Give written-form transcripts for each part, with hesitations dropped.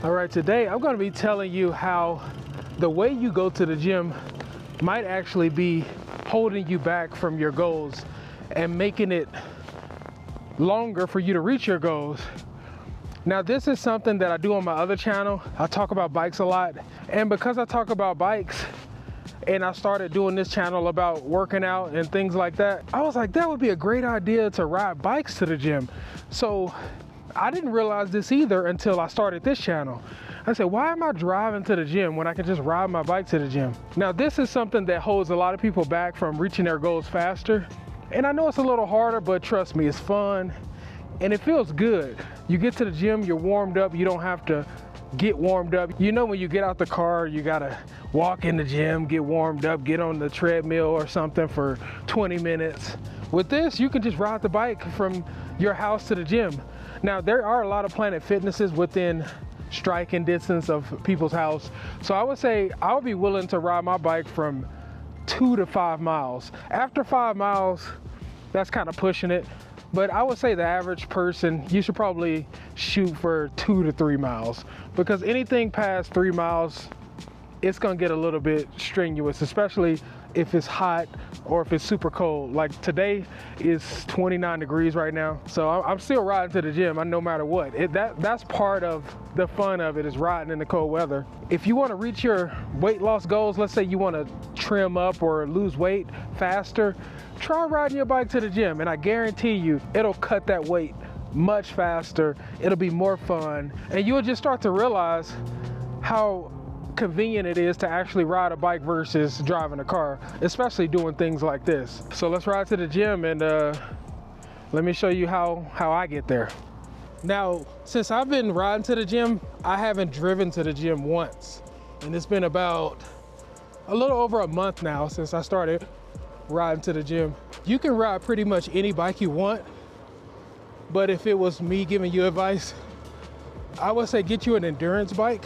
All right, today I'm going to be telling you how the way you go to the gym might actually be holding you back from your goals and making it longer for you to reach your goals. Now, this is something that I do on my other channel. I talk about bikes a lot, and because I talk about bikes and I started doing this channel about working out and things like that, I was like, that would be a great idea to ride bikes to the gym. So I didn't realize this either until I started this channel. I said, why am I driving to the gym when I can just ride my bike to the gym? Now, this is something that holds a lot of people back from reaching their goals faster. And I know it's a little harder, but trust me, it's fun and it feels good. You get to the gym, you're warmed up, you don't have to get warmed up. You know, when you get out the car, you gotta walk in the gym, get warmed up, get on the treadmill or something for 20 minutes. With this, you can just ride the bike from your house to the gym. Now, there are a lot of Planet Fitnesses within striking distance of people's house. So I would say I would be willing to ride my bike from 2 to 5 miles. After 5 miles, that's kind of pushing it. But I would say the average person, you should probably shoot for 2 to 3 miles, because anything past 3 miles, it's gonna get a little bit strenuous, especially if it's hot or if it's super cold. Like today is 29 degrees right now. So I'm still riding to the gym, no matter what. That's part of the fun of it, is riding in the cold weather. If you wanna reach your weight loss goals, let's say you wanna trim up or lose weight faster, try riding your bike to the gym, and I guarantee you it'll cut that weight much faster. It'll be more fun, and you'll just start to realize how convenient it is to actually ride a bike versus driving a car, especially doing things like this. So let's ride to the gym, and let me show you how I get there. Now, since I've been riding to the gym, I haven't driven to the gym once, and it's been about a little over a month now since I started riding to the gym. You can ride pretty much any bike you want, but if it was me giving you advice, I would say get you an endurance bike.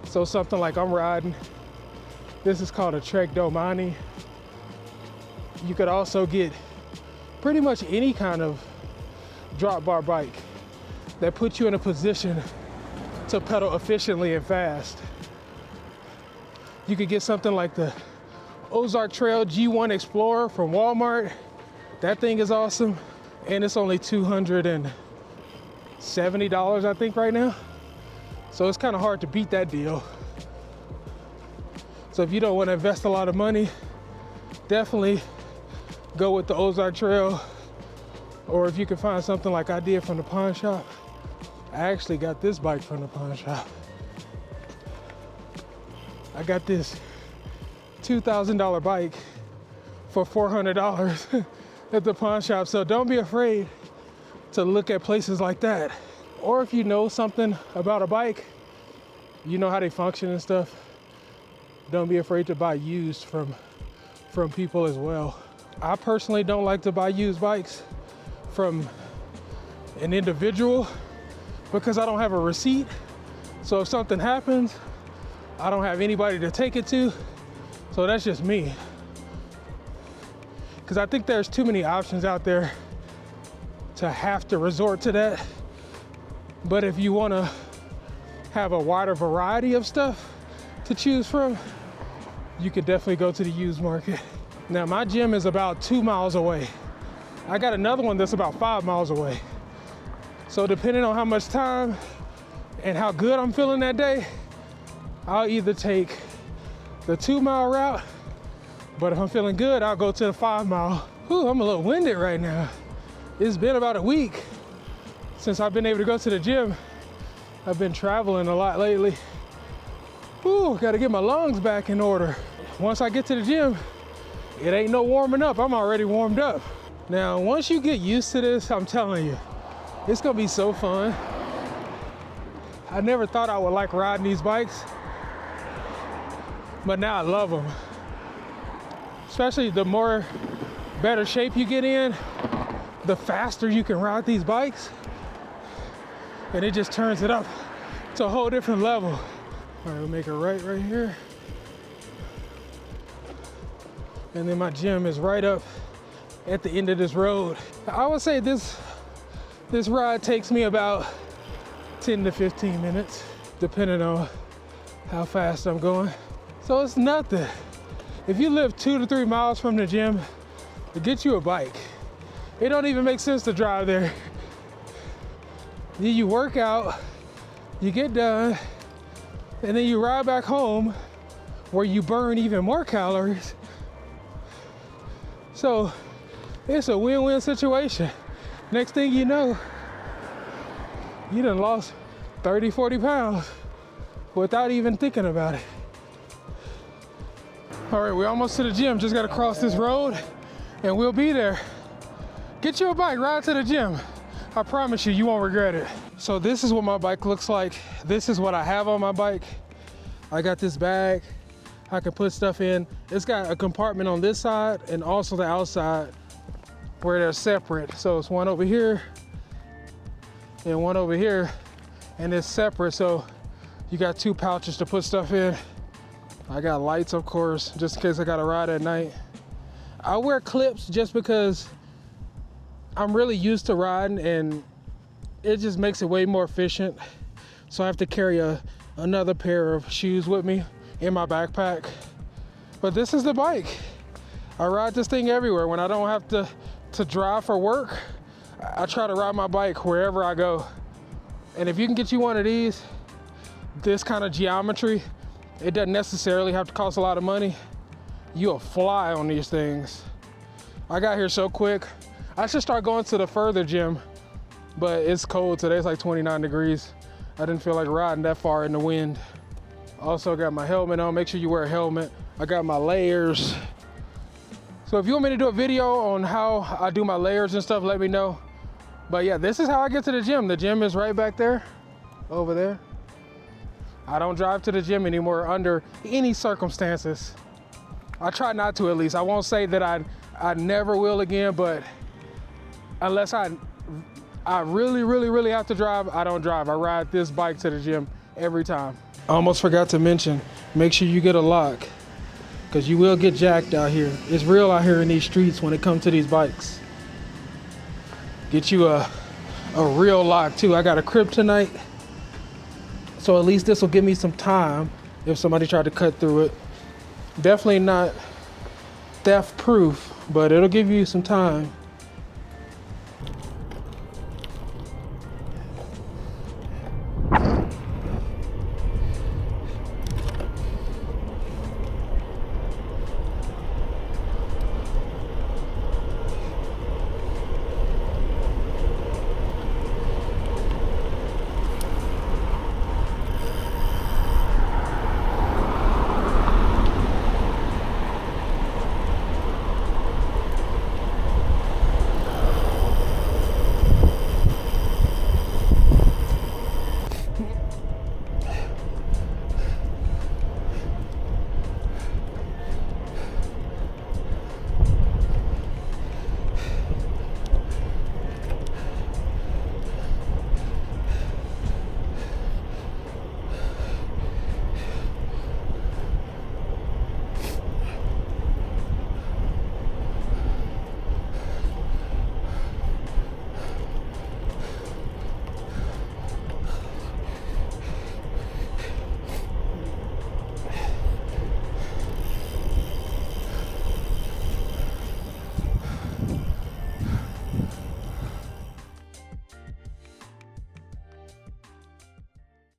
So something like I'm riding, this is called a Trek Domani. You could also get pretty much any kind of drop bar bike that puts you in a position to pedal efficiently and fast. You could get something like the Ozark Trail G1 Explorer from Walmart. That thing is awesome, and it's only $270, I think, right now. So it's kind of hard to beat that deal. So if you don't want to invest a lot of money, definitely go with the Ozark Trail. Or if you can find something like I did from the pawn shop. I actually got this bike from the pawn shop. I got this $2,000 bike for $400 at the pawn shop. So don't be afraid to look at places like that. Or if you know something about a bike, you know how they function and stuff, don't be afraid to buy used from people as well. I personally don't like to buy used bikes from an individual because I don't have a receipt. So if something happens, I don't have anybody to take it to. So that's just me. Because I think there's too many options out there to have to resort to that. But if you want to have a wider variety of stuff to choose from, you could definitely go to the used market. Now, my gym is about 2 miles away. I got another one that's about 5 miles away. So depending on how much time and how good I'm feeling that day, I'll either take the 2 mile route, but if I'm feeling good, I'll go to the 5 mile. Whew, I'm a little winded right now. It's been about a week since I've been able to go to the gym. I've been traveling a lot lately. Ooh, gotta get my lungs back in order. Once I get to the gym, it ain't no warming up. I'm already warmed up. Now, once you get used to this, I'm telling you, it's gonna be so fun. I never thought I would like riding these bikes, but now I love them. Especially the more better shape you get in, the faster you can ride these bikes. And it just turns it up to a whole different level. All right, we'll make a right here. And then my gym is right up at the end of this road. I would say this ride takes me about 10 to 15 minutes. depending on how fast I'm going. So it's nothing. If you live 2 to 3 miles from the gym, to get you a bike. It don't even make sense to drive there. Then you work out, you get done, and then you ride back home where you burn even more calories. So it's a win-win situation. Next thing you know, you done lost 30, 40 pounds without even thinking about it. All right, we're almost to the gym. Just gotta cross this road and we'll be there. Get you a bike, ride to the gym. I promise you, you won't regret it. So this is what my bike looks like. This is what I have on my bike. I got this bag I can put stuff in. It's got a compartment on this side and also the outside where they're separate. So it's one over here and one over here, and it's separate. So you got 2 pouches to put stuff in. I got lights, of course, just in case I gotta ride at night. I wear clips just because I'm really used to riding and it just makes it way more efficient. So I have to carry another pair of shoes with me in my backpack. But this is the bike. I ride this thing everywhere. When I don't have to drive for work, I try to ride my bike wherever I go. And if you can get you one of these, this kind of geometry, it doesn't necessarily have to cost a lot of money. You'll fly on these things. I got here so quick. I should start going to the further gym, but it's cold today. It's like 29 degrees. I didn't feel like riding that far in the wind. Also got my helmet on. Make sure you wear a helmet. I got my layers. So if you want me to do a video on how I do my layers and stuff, let me know. But yeah, this is how I get to the gym. The gym is right back there, over there. I don't drive to the gym anymore under any circumstances. I try not to, at least. I won't say that I never will again, but unless I really have to drive, I don't drive. I ride this bike to the gym every time. I almost forgot to mention, make sure you get a lock, because you will get jacked out here. It's real out here in these streets when it comes to these bikes. Get you a real lock too. I got a kryptonite, so at least this will give me some time if somebody tried to cut through it. Definitely not theft proof, but it'll give you some time.